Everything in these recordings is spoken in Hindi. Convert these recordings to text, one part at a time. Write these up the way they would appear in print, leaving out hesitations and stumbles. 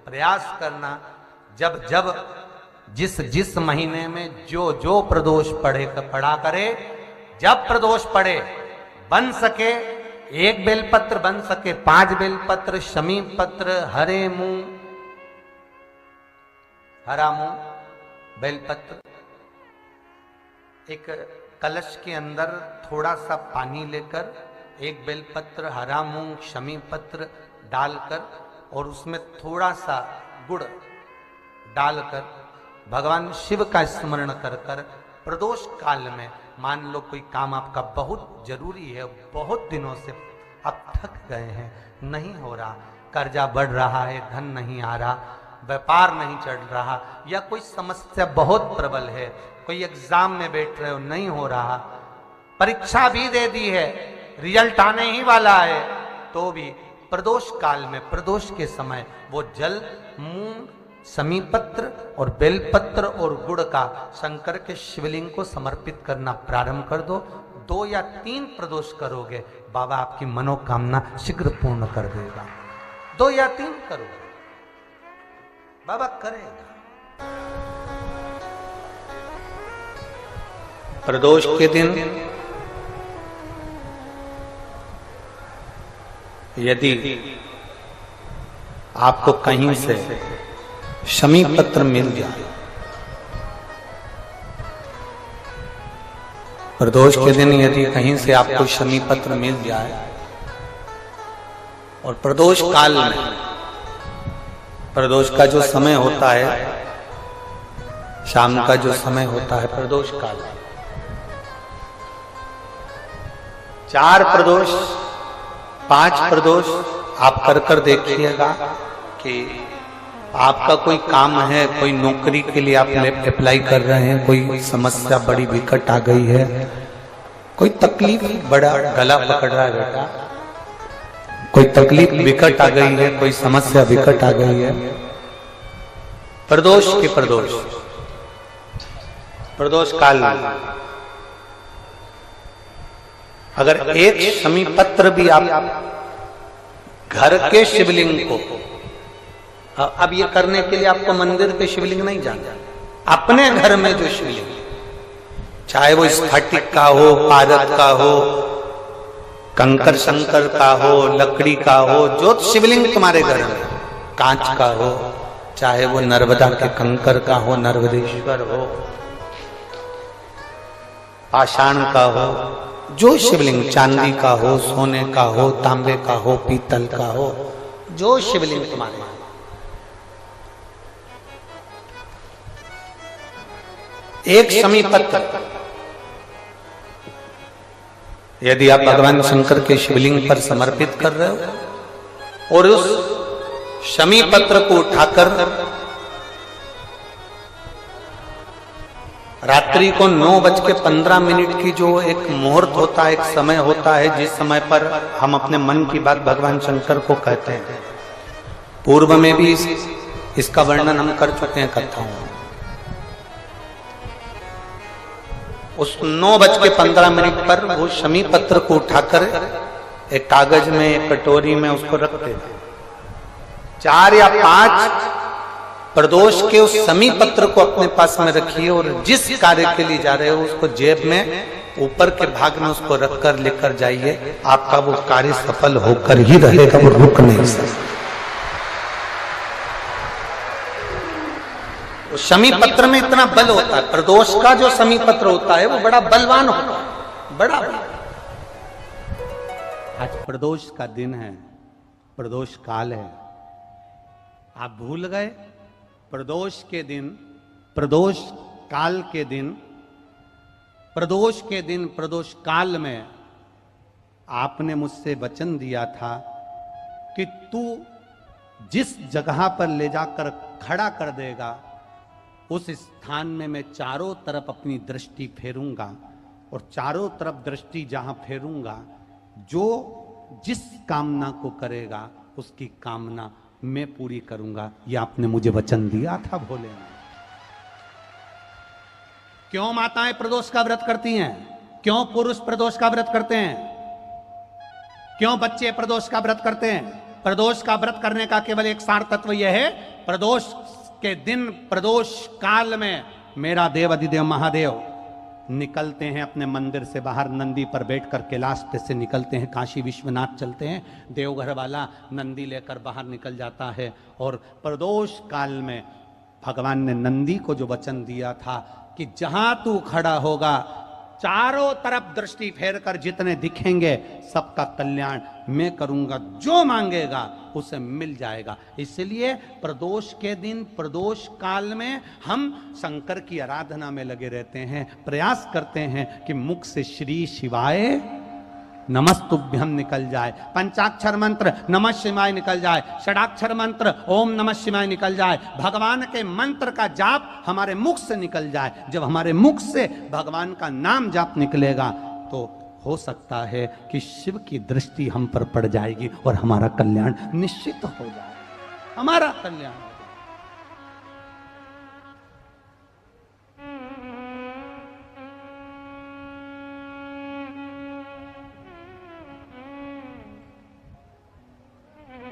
प्रयास करना, जब जब जिस जिस महीने में जो जो प्रदोष पड़ा करे, जब प्रदोष पड़े बन सके 1 बेलपत्र, बन सके 5 बेलपत्र, शमी पत्र, हरे मूंग, हरा मूंग, बेलपत्र, एक कलश के अंदर थोड़ा सा पानी लेकर 1 बेलपत्र, हरा मूंग, शमी पत्र डालकर और उसमें थोड़ा सा गुड़ डालकर भगवान शिव का स्मरण कर कर प्रदोष काल में, मान लो कोई काम आपका बहुत जरूरी है, बहुत दिनों से अब थक गए हैं, नहीं हो रहा, कर्जा बढ़ रहा है, धन नहीं आ रहा, व्यापार नहीं चढ़ रहा, या कोई समस्या बहुत प्रबल है, कोई एग्जाम में बैठ रहे हो नहीं हो रहा, परीक्षा भी दे दी है, रिजल्ट आने ही वाला है, तो भी प्रदोष काल में, प्रदोष के समय वो जल, मूंग, शमी पत्र और बेलपत्र और गुड़ का शंकर के शिवलिंग को समर्पित करना प्रारंभ कर दो। 2 या 3 प्रदोष करोगे, बाबा आपकी मनोकामना शीघ्र पूर्ण कर देगा। 2 या 3 करोगे, बाबा करेगा। प्रदोष के दिन यदि आपको कहीं से शमी पत्र मिल जाए, प्रदोष के दिन यदि कहीं से आपको शमी पत्र मिल जाए और प्रदोष काल में, प्रदोष का जो समय होता है, शाम का जो समय होता है प्रदोष काल, 4 प्रदोष 5 प्रदोष आप कर देखिएगा कि आपका कोई काम है, कोई नौकरी के लिए आप अप्लाई कर रहे हैं, कोई समस्या बड़ी विकट आ गई है, कोई तकलीफ, बड़ा गला पकड़ रहा है बेटा, कोई तकलीफ विकट आ गई है, कोई समस्या विकट आ गई है, प्रदोष के प्रदोष काल में अगर 1 शमी पत्र भी आप घर के शिवलिंग को, अब ये करने के लिए आपको मंदिर पे शिवलिंग नहीं जाना, अपने घर में जो शिवलिंग, चाहे वो स्फटिक का हो, पारद का हो, कंकर शंकर का हो, लकड़ी का हो, जो शिवलिंग तुम्हारे घर में, कांच का हो, चाहे वो नर्मदा के कंकर का हो, नर्मदेश्वर हो, पाषाण का हो, जो शिवलिंग, चांदी का हो, सोने का हो, तांबे का हो, पीतल का हो, जो शिवलिंग तुम्हारे, एक शमी पत्र यदि आप भगवान शंकर के शिवलिंग पर समर्पित कर रहे हो और उस शमी पत्र को उठाकर रात्रि को 9:15 की जो एक मुहूर्त होता है, एक समय होता है, जिस समय पर हम अपने मन की बात भगवान शंकर को कहते हैं, पूर्व में भी इसका वर्णन हम कर चुके हैं कथाओं में। उस 9:15 पर वो शमी पत्र को उठाकर एक कागज में, एक कटोरी में उसको रख देते, 4 या 5 प्रदोष के उस शमी पत्र को अपने पास में रखिए और जिस कार्य के लिए जा रहे हो उसको जेब में ऊपर के भाग में उसको रखकर लेकर जाइए, आपका वो कार्य सफल होकर ही रहेगा, वो रुक नहीं सकता। शमी पत्र में इतना बल होता है, प्रदोष का जो शमी पत्र होता है वो बड़ा बलवान होता है, बड़ा। आज प्रदोष का दिन है, प्रदोष काल है, आप भूल गए प्रदोष के दिन, प्रदोष काल के दिन, प्रदोष के दिन, प्रदोष काल में आपने मुझसे वचन दिया था कि तू जिस जगह पर ले जाकर खड़ा कर देगा उस स्थान में मैं चारों तरफ अपनी दृष्टि फेरूंगा और चारों तरफ दृष्टि जहां फेरूंगा, जो जिस कामना को करेगा उसकी कामना मैं पूरी करूंगा। यह आपने मुझे वचन दिया था भोलेनाथ। क्यों माताएं प्रदोष का व्रत करती हैं? क्यों पुरुष प्रदोष का व्रत करते हैं? क्यों बच्चे प्रदोष का व्रत करते हैं? प्रदोष का व्रत करने का केवल एक सार तत्व यह है, प्रदोष के दिन, प्रदोष काल में मेरा देव अधिदेव महादेव निकलते हैं अपने मंदिर से बाहर, नंदी पर बैठकर कैलाश पे से निकलते हैं, काशी विश्वनाथ चलते हैं, देवघर वाला नंदी लेकर बाहर निकल जाता है। और प्रदोष काल में भगवान ने नंदी को जो वचन दिया था कि जहां तू खड़ा होगा चारों तरफ दृष्टि फेर कर जितने दिखेंगे सबका कल्याण मैं करूंगा, जो मांगेगा उसे मिल जाएगा। इसलिए प्रदोष के दिन, प्रदोष काल में हम शंकर की आराधना में लगे रहते हैं, प्रयास करते हैं कि मुख से श्री शिवाय नमस्तुभ्यम निकल जाए, पंचाक्षर मंत्र नमः शिवाय निकल जाए, षडाक्षर मंत्र ओम नमः शिवाय निकल जाए, भगवान के मंत्र का जाप हमारे मुख से निकल जाए। जब हमारे मुख से भगवान का नाम जाप निकलेगा तो हो सकता है कि शिव की दृष्टि हम पर पड़ जाएगी और हमारा कल्याण निश्चित हो जाएगा, हमारा कल्याण।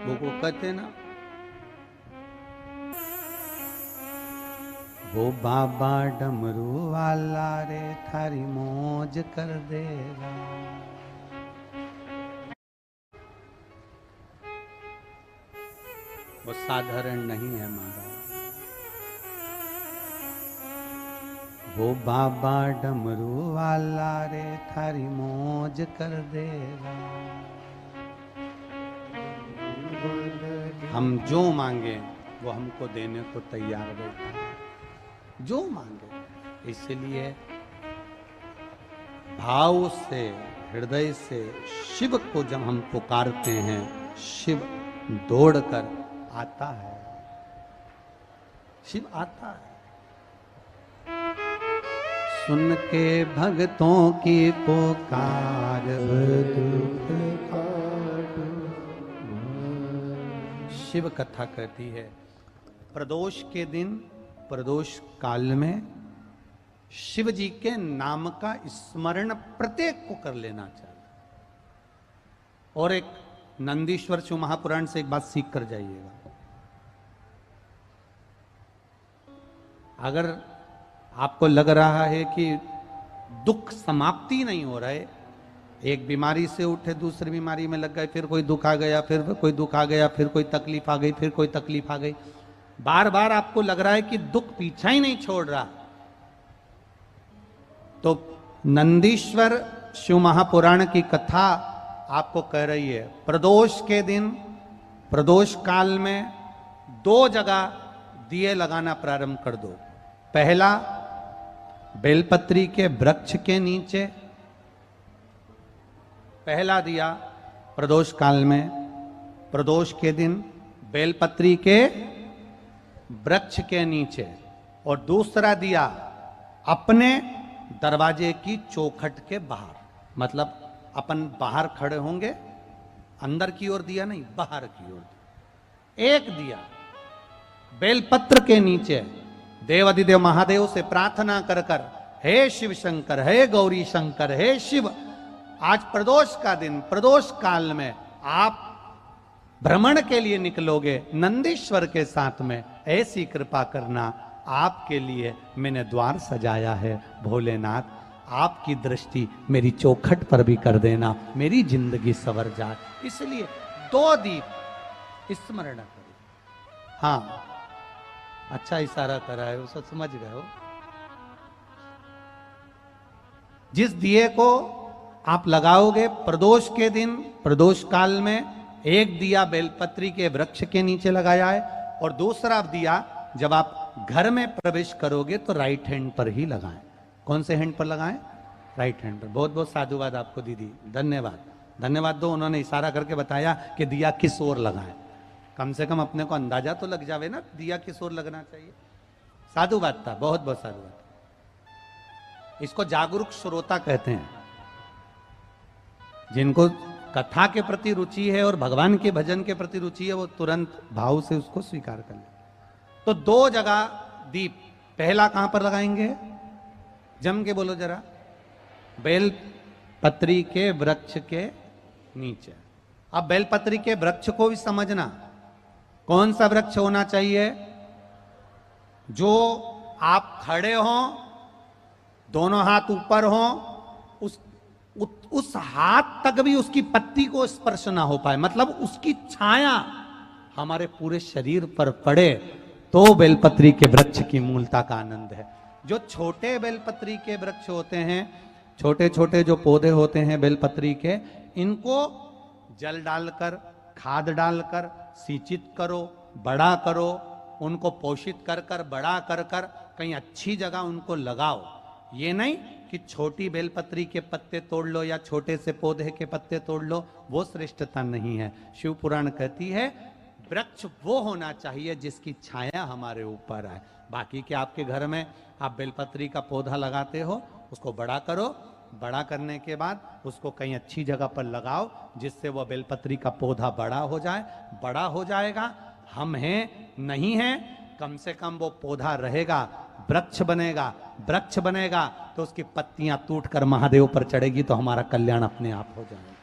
वो कहते ना, वो बाबा डमरू वाला रे थारी मौज कर देगा। वो साधारण नहीं है महाराज, वो बाबा डमरू वाला रे थारी मौज कर देगा। हम जो मांगे वो हमको देने को तैयार बैठा है, जो मांगे। इसलिए भाव से, हृदय से शिव को जब हम पुकारते हैं, शिव दौड़कर आता है, शिव आता है। सुन के भक्तों की पुकार, शिव कथा कहती है प्रदोष के दिन, प्रदोष काल में शिव जी के नाम का स्मरण प्रत्येक को कर लेना चाहिए। और एक नंदीश्वर शिव महापुराण से एक बात सीख कर जाइएगा, अगर आपको लग रहा है कि दुख समाप्ति नहीं हो रहा है, एक बीमारी से उठे दूसरी बीमारी में लग गए, फिर कोई दुख आ गया, फिर कोई दुख आ गया, फिर कोई तकलीफ आ गई, फिर कोई तकलीफ आ गई, बार बार आपको लग रहा है कि दुख पीछा ही नहीं छोड़ रहा, तो नंदीश्वर शिव महापुराण की कथा आपको कह रही है प्रदोष के दिन, प्रदोष काल में 2 जगह दिए लगाना प्रारंभ कर दो। पहला बेलपत्री के वृक्ष के नीचे, पहला दिया प्रदोष काल में, प्रदोष के दिन बेलपत्री के वृक्ष के नीचे, और दूसरा दिया अपने दरवाजे की चौखट के बाहर। मतलब अपन बाहर खड़े होंगे, अंदर की ओर दिया नहीं, बाहर की ओर। एक दिया बेलपत्र के नीचे देवाधिदेव महादेव से प्रार्थना कर कर, हे शिव शंकर, हे गौरी शंकर, हे शिव, आज प्रदोष का दिन, प्रदोष काल में आप भ्रमण के लिए निकलोगे नंदीश्वर के साथ में, ऐसी कृपा करना, आपके लिए मैंने द्वार सजाया है भोलेनाथ, आपकी दृष्टि मेरी चौखट पर भी कर देना, मेरी जिंदगी सवर जाए। इसलिए 2 दीप स्मरण करो। हाँ, अच्छा इशारा करा है, उसे समझ गए हो। जिस दिए को आप लगाओगे प्रदोष के दिन, प्रदोष काल में, एक दिया बेलपत्री के वृक्ष के नीचे लगाया है, और दूसरा दिया जब आप घर में प्रवेश करोगे तो राइट हैंड पर ही लगाएं। कौन से हैंड पर लगाएं? राइट हैंड पर। बहुत बहुत साधुवाद आपको दीदी, धन्यवाद, धन्यवाद दो। उन्होंने इशारा करके बताया कि दिया किस ओर लगाएं, कम से कम अपने को अंदाजा तो लग जावे ना दिया किस ओर लगना चाहिए। साधुवाद था, बहुत बहुत साधुवाद। इसको जागरूक श्रोता कहते हैं, जिनको कथा के प्रति रुचि है और भगवान के भजन के प्रति रुचि है, वो तुरंत भाव से उसको स्वीकार कर ले। तो 2 जगह दीप, पहला कहां पर लगाएंगे? जम के बोलो जरा। बेल पत्री के वृक्ष के नीचे। अब बेलपत्री के वृक्ष को भी समझना, कौन सा वृक्ष होना चाहिए? जो आप खड़े हो, दोनों हाथ ऊपर हो, उस हाथ तक भी उसकी पत्ती को स्पर्श ना हो पाए, मतलब उसकी छाया हमारे पूरे शरीर पर पड़े, तो बेलपत्री के वृक्ष की मूलता का आनंद है। जो छोटे बेलपत्री के वृक्ष होते हैं, छोटे छोटे जो पौधे होते हैं बेलपत्री के, इनको जल डालकर, खाद डालकर सिंचित करो, बड़ा करो, उनको पोषित कर कर बड़ा कर कर कहीं अच्छी जगह उनको लगाओ। ये नहीं कि छोटी बेलपत्री के पत्ते तोड़ लो या छोटे से पौधे के पत्ते तोड़ लो, वो श्रेष्ठता नहीं है। शिव पुराण कहती है वृक्ष वो होना चाहिए जिसकी छाया हमारे ऊपर आए। बाकी के आपके घर में आप बेलपत्री का पौधा लगाते हो, उसको बड़ा करो, बड़ा करने के बाद उसको कहीं अच्छी जगह पर लगाओ जिससे वह बेलपत्री का पौधा बड़ा हो जाए। बड़ा हो जाएगा, हम हैं नहीं हैं, कम से कम वो पौधा रहेगा, वृक्ष बनेगा। वृक्ष बनेगा तो उसकी पत्तियां टूट कर महादेव पर चढ़ेगी, तो हमारा कल्याण अपने आप हो जाएगा।